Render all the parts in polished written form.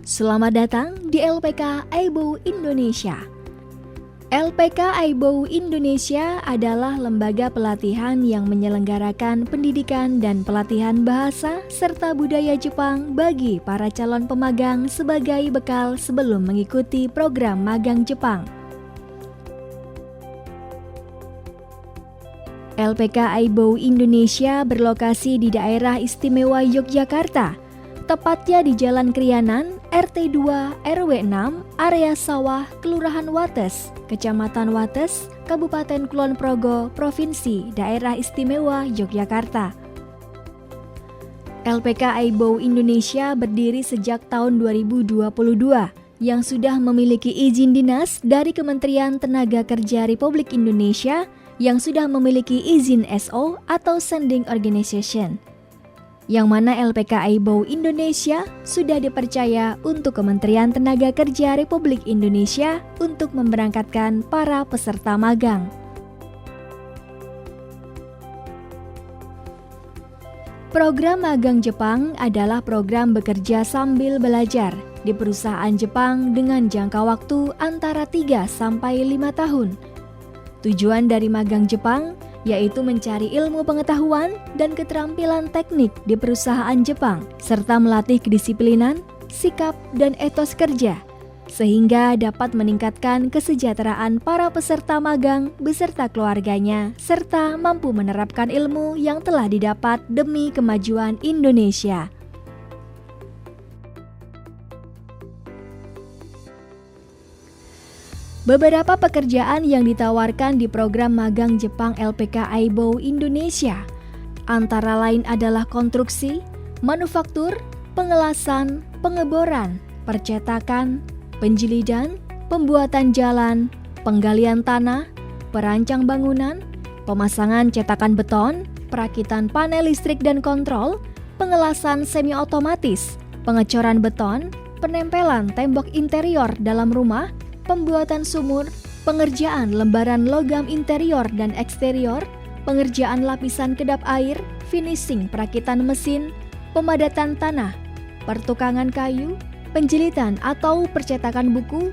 Selamat datang di LPK AIBO Indonesia. LPK AIBO Indonesia adalah lembaga pelatihan yang menyelenggarakan pendidikan dan pelatihan bahasa serta budaya Jepang bagi para calon pemagang sebagai bekal sebelum mengikuti program magang Jepang. LPK AIBO Indonesia berlokasi di daerah istimewa Yogyakarta, tepatnya di Jalan Krianan, RT 2, RW 6, area Sawah, Kelurahan Wates, Kecamatan Wates, Kabupaten Kulon Progo, Provinsi Daerah Istimewa Yogyakarta. LPK AIBO Indonesia berdiri sejak tahun 2022 yang sudah memiliki izin dinas dari Kementerian Tenaga Kerja Republik Indonesia yang sudah memiliki izin SO atau Sending Organization, yang mana LPK AIBO Indonesia sudah dipercaya untuk Kementerian Tenaga Kerja Republik Indonesia untuk memberangkatkan para peserta magang. Program magang Jepang adalah program bekerja sambil belajar di perusahaan Jepang dengan jangka waktu antara 3 sampai 5 tahun. Tujuan dari magang Jepang yaitu mencari ilmu pengetahuan dan keterampilan teknik di perusahaan Jepang, serta melatih kedisiplinan, sikap, dan etos kerja, sehingga dapat meningkatkan kesejahteraan para peserta magang beserta keluarganya, serta mampu menerapkan ilmu yang telah didapat demi kemajuan Indonesia. Beberapa pekerjaan yang ditawarkan di program magang Jepang LPK AIBO Indonesia antara lain adalah konstruksi, manufaktur, pengelasan, pengeboran, percetakan, penjilidan, pembuatan jalan, penggalian tanah, perancang bangunan, pemasangan cetakan beton, perakitan panel listrik dan kontrol, pengelasan semi otomatis, pengecoran beton, penempelan tembok interior dalam rumah, pembuatan sumur, pengerjaan lembaran logam interior dan eksterior, pengerjaan lapisan kedap air, finishing perakitan mesin, pemadatan tanah, pertukangan kayu, penjilitan atau percetakan buku,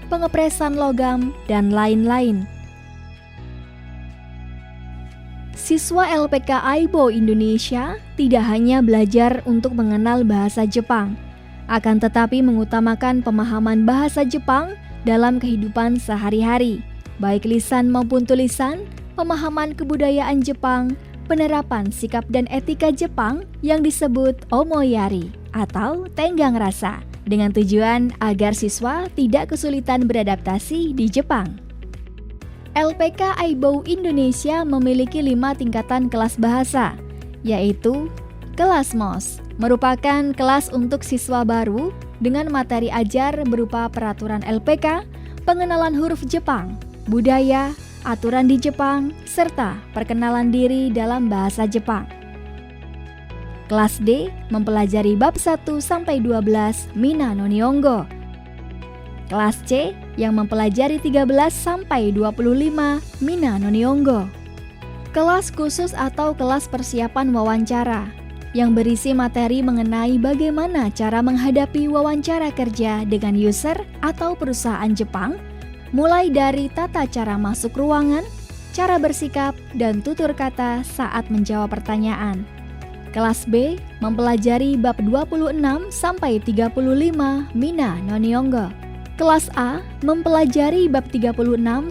pengepresan logam, dan lain-lain. Siswa LPK AIBO Indonesia tidak hanya belajar untuk mengenal bahasa Jepang, akan tetapi mengutamakan pemahaman bahasa Jepang dalam kehidupan sehari-hari, baik lisan maupun tulisan, pemahaman kebudayaan Jepang, penerapan sikap dan etika Jepang yang disebut omoyari atau tenggang rasa, dengan tujuan agar siswa tidak kesulitan beradaptasi di Jepang. LPK AIBO Indonesia memiliki 5 tingkatan kelas bahasa, yaitu kelas MOS, merupakan kelas untuk siswa baru dengan materi ajar berupa peraturan LPK, pengenalan huruf Jepang, budaya, aturan di Jepang, serta perkenalan diri dalam bahasa Jepang. Kelas D mempelajari bab 1-12 Mina no Nihongo. Kelas C yang mempelajari 13-25 Mina no Nihongo. Kelas khusus atau kelas persiapan wawancara yang berisi materi mengenai bagaimana cara menghadapi wawancara kerja dengan user atau perusahaan Jepang, mulai dari tata cara masuk ruangan, cara bersikap, dan tutur kata saat menjawab pertanyaan. Kelas B mempelajari bab 26-35 Mina no Nihongo. Kelas A mempelajari bab 36-50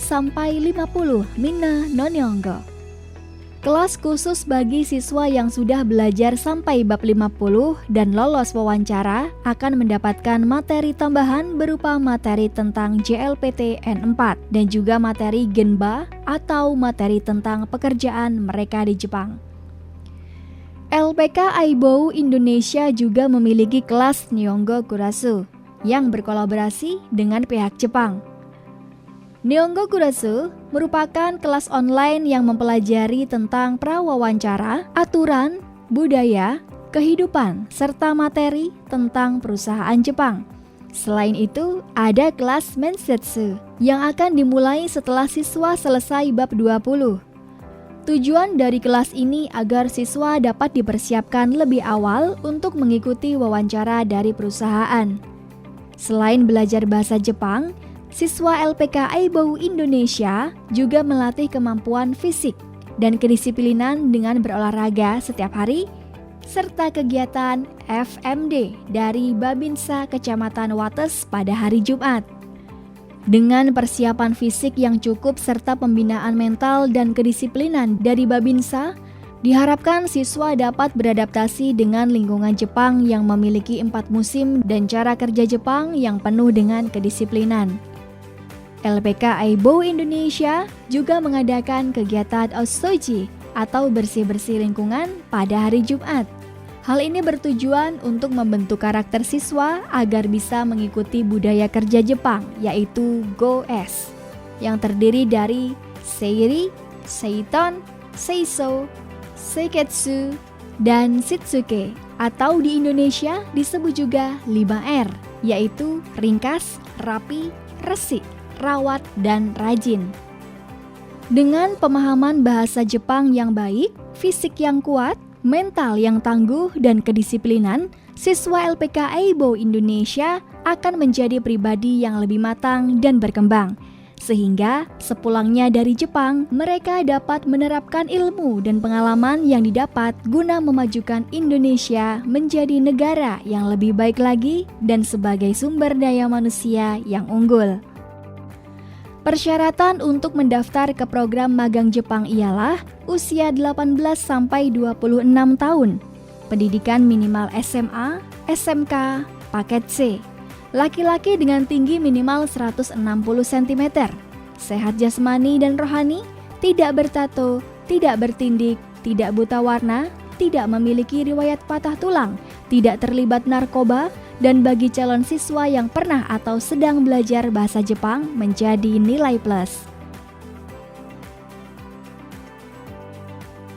Mina no Nihongo. Kelas khusus bagi siswa yang sudah belajar sampai bab 50 dan lolos wawancara akan mendapatkan materi tambahan berupa materi tentang JLPT N4 dan juga materi Genba atau materi tentang pekerjaan mereka di Jepang. LPK AIBO Indonesia juga memiliki kelas Nihongo Kurasu yang berkolaborasi dengan pihak Jepang. Nihongo Kurasu merupakan kelas online yang mempelajari tentang prawawancara, aturan, budaya, kehidupan, serta materi tentang perusahaan Jepang. Selain itu, ada kelas Mensetsu yang akan dimulai setelah siswa selesai bab 20. Tujuan dari kelas ini agar siswa dapat dipersiapkan lebih awal untuk mengikuti wawancara dari perusahaan. Selain belajar bahasa Jepang, siswa LPK Aibo Indonesia juga melatih kemampuan fisik dan kedisiplinan dengan berolahraga setiap hari, serta kegiatan FMD dari Babinsa Kecamatan Wates pada hari Jumat. Dengan persiapan fisik yang cukup serta pembinaan mental dan kedisiplinan dari Babinsa, diharapkan siswa dapat beradaptasi dengan lingkungan Jepang yang memiliki 4 musim dan cara kerja Jepang yang penuh dengan kedisiplinan. LPK Aibo Indonesia juga mengadakan kegiatan Osoji atau bersih-bersih lingkungan pada hari Jumat. Hal ini bertujuan untuk membentuk karakter siswa agar bisa mengikuti budaya kerja Jepang, yaitu Go-es, yang terdiri dari Seiri, Seiton, Seiso, Seiketsu, dan Shitsuke, atau di Indonesia disebut juga 5R, yaitu ringkas, rapi, resik, rawat, dan rajin. Dengan pemahaman bahasa Jepang yang baik, fisik yang kuat, mental yang tangguh, dan kedisiplinan, siswa LPK Aibo Indonesia akan menjadi pribadi yang lebih matang dan berkembang. Sehingga sepulangnya dari Jepang, mereka dapat menerapkan ilmu dan pengalaman yang didapat guna memajukan Indonesia menjadi negara yang lebih baik lagi dan sebagai sumber daya manusia yang unggul. Persyaratan untuk mendaftar ke program magang Jepang ialah usia 18 sampai 26 tahun, pendidikan minimal SMA, SMK, paket C, laki-laki dengan tinggi minimal 160 cm, sehat jasmani dan rohani, tidak bertato, tidak bertindik, tidak buta warna, tidak memiliki riwayat patah tulang, tidak terlibat narkoba, dan bagi calon siswa yang pernah atau sedang belajar bahasa Jepang menjadi nilai plus.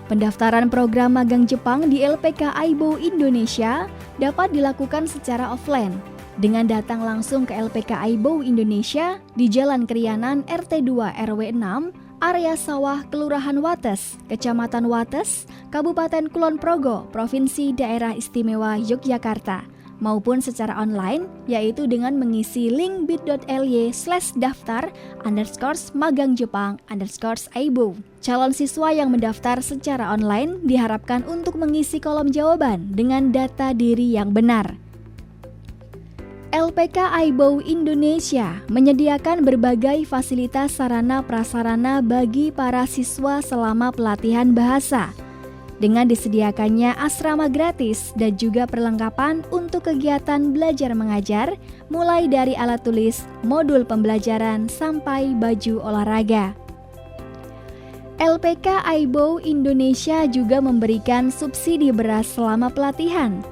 Pendaftaran program magang Jepang di LPK Aibo Indonesia dapat dilakukan secara offline dengan datang langsung ke LPK Aibo Indonesia di Jalan Krianan RT 2 RW 6, area Sawah, Kelurahan Wates, Kecamatan Wates, Kabupaten Kulon Progo, Provinsi Daerah Istimewa Yogyakarta, maupun secara online, yaitu dengan mengisi link bit.ly/daftar_magang-jepang_aibo. Calon siswa yang mendaftar secara online diharapkan untuk mengisi kolom jawaban dengan data diri yang benar. LPK Aibo Indonesia menyediakan berbagai fasilitas sarana prasarana bagi para siswa selama pelatihan bahasa, dengan disediakannya asrama gratis dan juga perlengkapan untuk kegiatan belajar mengajar, mulai dari alat tulis, modul pembelajaran, sampai baju olahraga. LPK Aibo Indonesia juga memberikan subsidi beras selama pelatihan.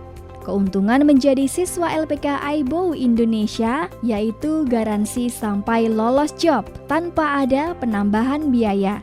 Keuntungan menjadi siswa LPK Aibo Indonesia yaitu garansi sampai lolos job tanpa ada penambahan biaya.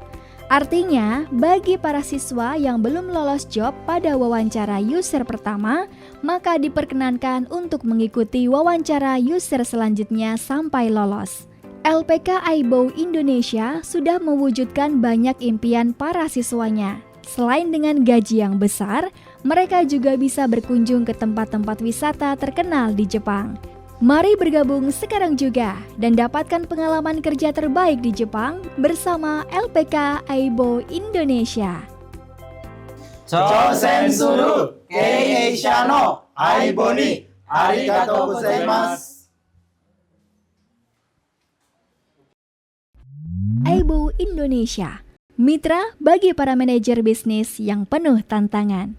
Artinya, bagi para siswa yang belum lolos job pada wawancara user pertama, maka diperkenankan untuk mengikuti wawancara user selanjutnya sampai lolos. LPK Aibo Indonesia sudah mewujudkan banyak impian para siswanya. Selain dengan gaji yang besar, mereka juga bisa berkunjung ke tempat-tempat wisata terkenal di Jepang. Mari bergabung sekarang juga dan dapatkan pengalaman kerja terbaik di Jepang bersama LPK Aibo Indonesia. Chousen suru Keisha no Aibo ni arigatou gozaimasu. Aibo Indonesia, mitra bagi para manajer bisnis yang penuh tantangan.